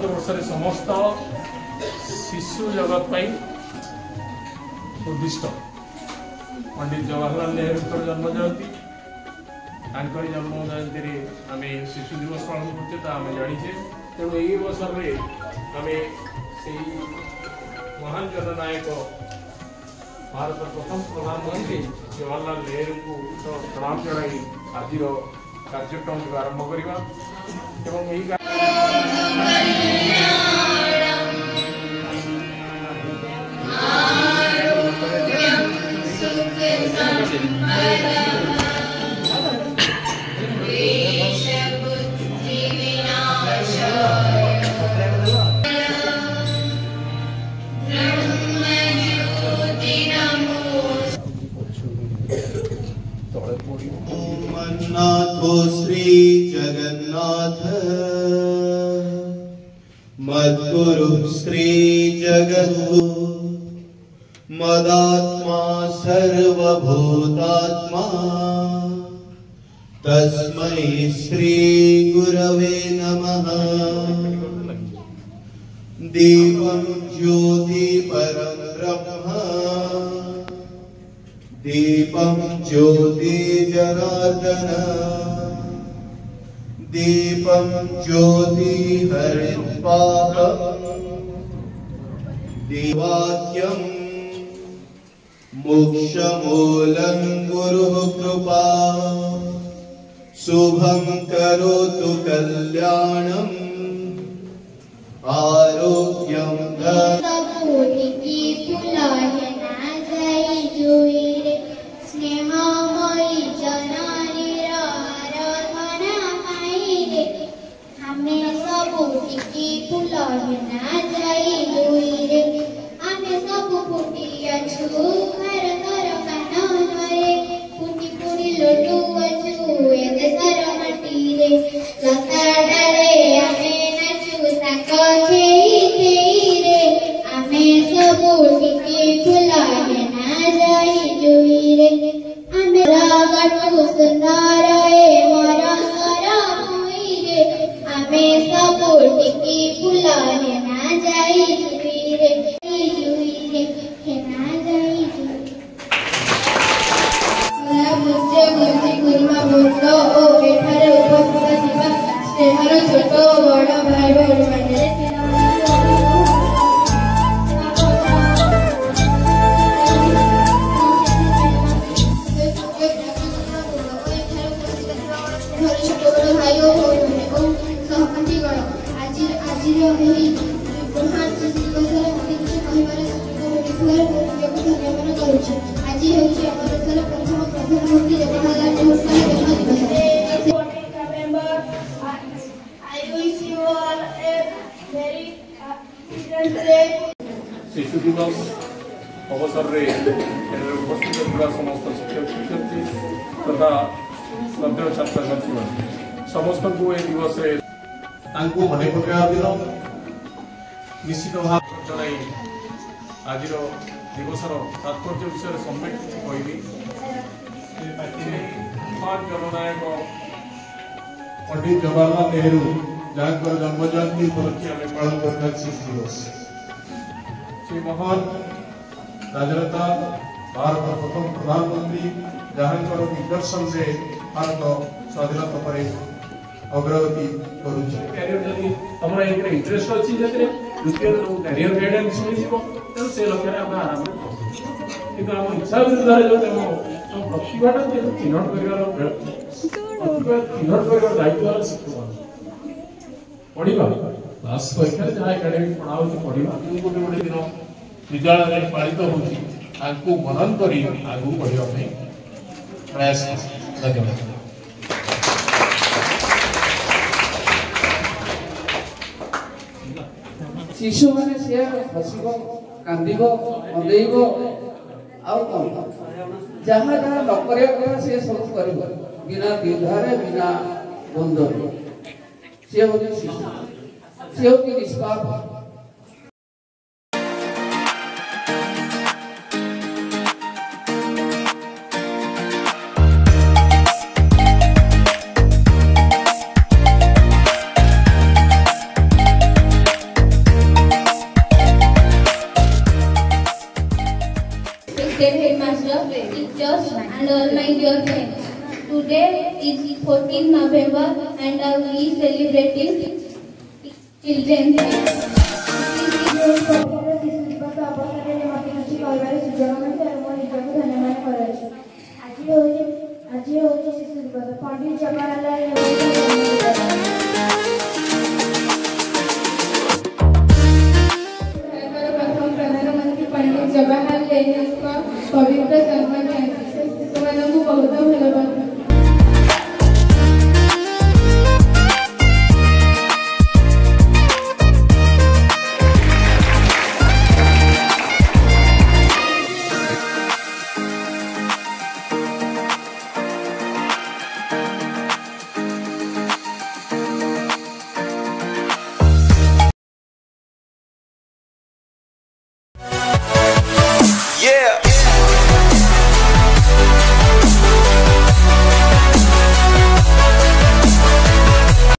वर्ष समस्त शिशु जगत उद्दिष्ट पंडित जवाहरलाल नेहरू जन्म जयंती जन्म जयंती आम शिशु दिवस पालन करते आम जाचे तेणु यही अवसर में आम से महान जननायक भारत प्रथम प्रधानमंत्री जवाहरलाल नेहरू को प्रणाम जनाई आज कार्यक्रम को आरंभ करवा। नाथो श्री जगन्नाथ मद्गुरु श्री जगद्गुरु मदात्मा सर्वभूतात्मा तस्मै श्री गुरवे नमः। दीपं ज्योति परं ब्रह्म दीपं ज्योति जनार्दन दीपं ज्योति हरिपापं दिवाक्यं मोक्षमूलं गुरुः कृपा शुभं करोतु कल्याणं आरोग्यं शिशु दिवस अवसर उपस्थित समस्त शिक्षक शिक्षयित्री तथा श्रद्धेय छात्र छात्री समस्त को ए दिवस मन पकड़ा दिन निश्चित भाव जन आज दिवस तात्पर्य विषय सम्यक किसी कहबी महान जननायक पंडित जवाहरलाल नेहरू जहाँ जन्म जयंती उपलक्षे आम पालन कर शिशु दिवस से महान राजनेता भारत प्रथम प्रधानमंत्री जहाँ निर्देशन से भारत स्वाधीनता पर अग्रगति करुम इंटरेस्ट अच्छी द्वितीय कैरियर गाइडेंस मिल से लक्ष्य आराम कि आम इच्छा विरुद्ध जो प्रतिभा चिन्हट कर दायित्व शिक्षक पढ़ा क्लास परीक्षा जहाँ एकाडेमिक पढ़ा पढ़ा गोटे गोटे दिन विद्यालय पालित हो मनन कर आगू बढ़ाई प्रयास। धन्यवाद। शिशु मैंने सी हसब कांद अंदेब जहाँ जहाँ न सी सब कर बिना द्विधारे बिना द्वंद्व सी हूँ शिशु सी हूँ निष्पाप। teachers and all my dear friends. Today is 14 November and we celebrating Children's Day. आज हूँ शिशु दिवस पंडित जवाहरलाल नेहरू प्रधानमंत्री पंडित जवाहरलाल नेहरू का पवित्र जन्मदिन शिशु बहुत